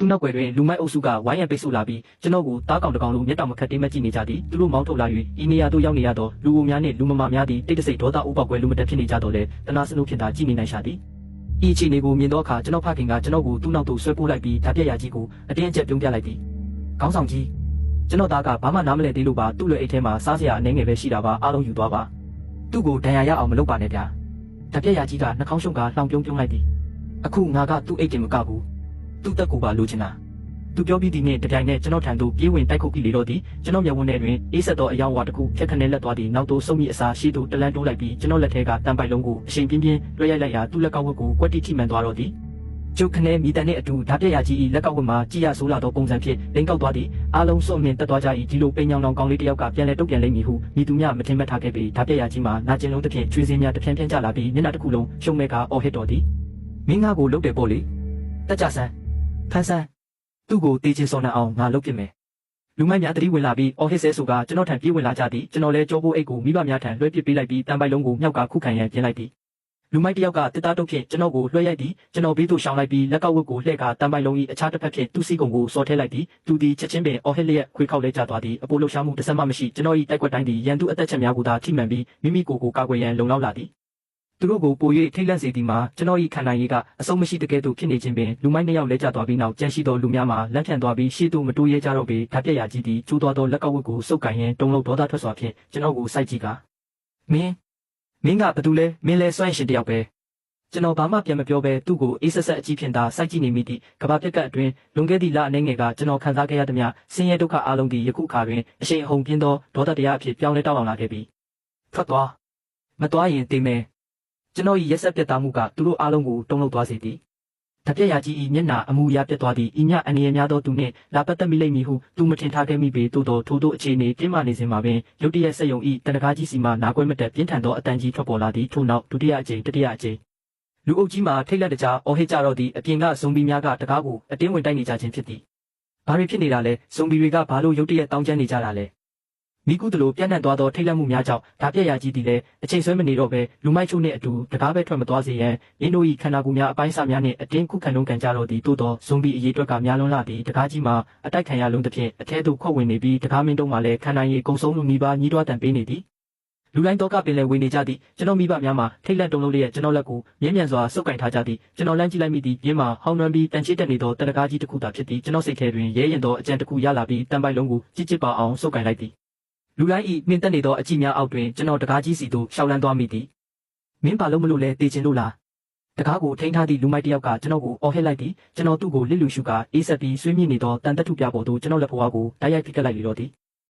သူနောက်ွယ်တွင်လူမိုက်အုပ်စုကဝိုင်းရံပိတ်ဆို့လာပြီးကျွန်တော်ကိုတားကောင်တကောင်လိုမျက်တောင်မခတ်တင်းမကြည့်နေကြသည်သူတို့မောင်းထုတ်လာ၍ဤနေရာသို့ရောက်နေရသောလူအိုများနှင့်လူမမာများသည်တိတ်တဆိတ်ဒေါသဥပောက်ကွယ်လူမတက်ဖြစ်နေကြတော့လေတနာစနုဖြင့်သာကြည့်နေနိုင်ရှာသည်ဤအခြေအနေကိုမြင်သောအခါကျွန်တော်ဖခင်ကကျွန်တော်ကိုသူ့နောက်သို့ဆွဲပို့လိုက်ပြီးဓာပြက်ရကြီးကိုအတင်းအကျပ်ပြုံးပြလိုက်သည်ခေါင်းဆောင်ကြီးကျွန်တော်သားကဘာမှနားမလည်သေးလို့ပါသူ့လွယ်အိတ်ထဲမှာစားစရာအနေငယ်ပဲရှိတာပါအားလုံးယူသွားပါသူ့ကိုဒဏ်ရာရအောင်မလုပ်ပါနဲ့ဗျာဓာပြက်ရကြီးကနှာခေါင်းရှုံကလှောင်ပြုံးလိုက်သည်အခုငါကသူ့အိတ်တင်မကဘူးသူ့တက်ကိုပါလိုချင်တာသူပြောပြီးဒီနေ့တပြိုင်နက်ကျွန်တော်ထံသို့ပြေးဝင်တိုက်ခုတ်ပြီးလေတော့သည်ကျွန်တော်မျက်ဝန်းထဲတွင်အေးဆက်သောအယောင်ဝါတစ်ခုဖြတ်ခနဲလက်သွားသည်နောက်သို့စုံမိအစာရှိသို့တလန်းတိုးလိုက်ပြီးကျွန်တော်လက်ထဲကတံပိုက်လုံးကိုအရှိန်ပြင်းပြင်းလွှဲရိုက်လိုက်ရာသူ့လက်ကောက်ဝတ်ကိုကွက်တိထိမှန်သွားတော့သည်ကျုပ်ခနဲမိတန်နှင့်အတူဓာပြက်ရကြီး၏လက်ကောက်ဝတ်မှာကြည်ရဆိုးလာသောပုံစံဖြင့်လိန်ကောက်သွားသည်အားလုံးစုံမြင်တက်သွားကြ၏ဒီလိုပိန်ညောင်လောင်ကောင်းလေးတစ်ယောက်ကပြန်လဲတုတ်ပြန်လိမ့်မည်ဟုမိသူများမထင်မှတ်ထားခဲ့ပြီးဓာပြက်ရကြီးမှာနာကျင်လုံးတစ်ဖြင့်ချွေးစင်းများတစ်ဖြန်းဖြန်းကျလာပြီးမျက်နှာတစ်ခုလုံးရှုံမဲကာအော်ဟစ်တော်သည်မင်းငါကိုလှုပ်တယ်ပေါ့လေတက်ကြဆန်းဖန်းဆန်းသူ့ကိုတေးချင်းစော်နှံအောင်ငါလုပ်ပြမယ်လူမိုက်များတတိဝင်လာပြီးအော်ဟစ်ဆဲဆိုကကျွန်တော်ထံပြေးဝင်လာကြသည်ကျွန်တော်လည်းကြောပိုးအိတ်ကိုမိဘများထံလွှဲပစ်ပေးလိုက်ပြီးတံပိုက်လုံးကိုမြောက်ကခုခံရန်ပြင်လိုက်သည်လူမိုက်တစ်ယောက်ကတစ်သားတုပ်ဖြင့်ကျွန်တော်ကိုလွှဲရိုက်သည်ကျွန်တော်ဘေးသို့ရှောင်လိုက်ပြီးလက်ကောက်ဝတ်ကိုလှည့်ကာတံပိုက်လုံး၏အခြားတစ်ဖက်ဖြင့်သူ့စီကုံကိုစော်ထဲလိုက်သည်သူသည်ချက်ချင်းပင်အော်ဟစ်လျက်ခွေခောက်လဲကျသွားသည်အပိုလှုပ်ရှားမှုတစ်စက်မှမရှိကျွန်တော်၏တိုက်ကွက်တိုင်းသည်ရန်သူအသက်ချက်များကိုသာထိမှန်ပြီးမိမိကိုယ်ကိုကာကွယ်ရန်လုံလောက်လာသည်သူတို့ကိုပို၍ထိတ်လန့်စေသည်မှာကျွန်တော်၏ခန္ဓာရည်ကအဆုံးမရှိတကယ်သို့ဖြစ်နေခြင်းပင်လူမိုက်နှစ်ယောက်လဲကျသွားပြီးနောက်ကြန့်ရှိသောလူများမှာလက်ဖြန့်သွားပြီးရှေ့သို့မတိုးရဲကြတော့ပေဓာပြက်ရကြီးသည်ကျိုးသွားသောလက်ကောက်ဝတ်ကိုစုပ်ကန်ရန်တုံလုံးဒေါသထွက်စွာဖြင့်ကျွန်တော်ကိုစိုက်ကြည့်ကမင်းကဘာတူလဲမင်းလဲစွန့်ရှင်တယောက်ပဲကျွန်တော်ဘာမှပြန်မပြောဘဲသူ့ကိုအေးဆက်ဆက်အကြည့်ဖြင့်သာစိုက်ကြည့်နေမိသည်ကဘာပြက်ကအတွင်းလွန်ခဲ့သည့်လအနေငယ်ကကျွန်တော်ခံစားခဲ့ရသမျှဆင်းရဲဒုက္ခအလုံးသည်ယခုအခါတွင်အရှိန်အဟုန်ပြင်းသောဒေါသတရားအဖြစ်ပြောင်းလဲတောက်အောင်လာခဲ့ပြီထွက်သွားမသွားရင်တေးမယ်ကျွန်တော်၏ရက်ဆက်ပြတ်သားမှုကသူတို့အားလုံးကိုတုံ့လောက်သွားစေသည်ဓာပြက်ရကြီး၏မျက်နှာအမူအရာပြတ်သွားသည်ဤညအနေရများသောသူနှင့်လာပတ်သက်မိလိမ့်မည်ဟုသူမထင်ထားခဲ့မိပေသို့သောထိုတို့အခြေအနေပြင်းမာနေစဉ်မှာပင်ရုတ်တရက်ဆက်ယုံ၏တန်တကားကြီးစီမှနာကွဲမတက်ပြင်းထန်သောအတန်ကြီးထွက်ပေါ်လာသည်ထို့နောက်ဒုတိယအကြိမ်တတိယအကြိမ်လူအုပ်ကြီးမှာထိတ်လန့်တကြားအော်ဟစ်ကြတော့သည်အပြင်ကဇွန်ဘီများကတကားကိုအတင်းဝင်တိုက်နေကြခြင်းဖြစ်သည်ဘာတွေဖြစ်နေတာလဲဇွန်ဘီတွေကဘာလို့ရုတ်တရက်တောင်းကျမ်းနေကြတာလဲမိကူးတလို့ပြန့်နှံ့သွားသောထိတ်လန့်မှုများကြောင့်ဓာပြက်ရကြီးသည်လည်းအချိန်ဆွဲမနေတော့ဘဲလူမိုက်ချို့နှင့်အတူတကားပဲထွက်မသွားစေရန်ရင်းတို့၏ခန္ဓာကိုယ်များအပိုင်းအစများနှင့်အတင်းခုခံလုံးကန်ကြတော့သည်သို့သောဇွန်ဘီအရေးအတွက်ကများလွန်းလာသည်တကားကြီးမှာအတိုက်ခံရလုံးတစ်ဖြင့်အထဲသို့ခွက်ဝင်နေပြီးတကားမင်းတုံးမှာလည်းခန္ဓာရည်အကုန်ဆုံးလူနီးပါးညီးတွားတန်ပေးနေသည်လူတိုင်းတော့ကပင်လည်းဝင်နေကြသည်ကျွန်တော်မိဘများမှာထိတ်လန့်တုန်လှုပ်လျက်ကျွန်တော်လက်ကိုမြဲမြံစွာစုပ်ကင်ထားကြသည်ကျွန်တော်လမ်းကြည့်လိုက်မိသည်ပြင်းမှာဟောင်းနှွမ်းပြီးတန်ချိတက်နေသောတရကားကြီးတစ်ခုသာဖြစ်သည်ကျွန်တော်စိတ်ထဲတွင်ရဲရင်သောအကြံတစ်ခုရလာပြီးတံပိုက်လုံးကိုကြစ်ကြစ်ပါအောင်စုပ်ကင်လိုက်သည်လူတိုင်းဤမြင့်တက်နေသောအကြည့်များအောက်တွင်ကျွန်တော်တကားကြီးစီသို့ရှောက်လန်းသွားမိသည်မင်းဘာလို့မလို့လဲတေးချင်လို့လားတကားကိုထိန်းထားသည့်လူမိုက်တစ်ယောက်ကကျွန်တော်ကိုအော်ဟစ်လိုက်သည်ကျွန်တော်သူ့ကိုလစ်လူရှုကာအေးဆက်ပြီးဆွေးမြေ့နေသောတန်တက်ထုပြပေါ်သို့ကျွန်တော်လက်ဖွားကိုတိုက်ရိုက်ဖိကက်လိုက်လေတော့သည်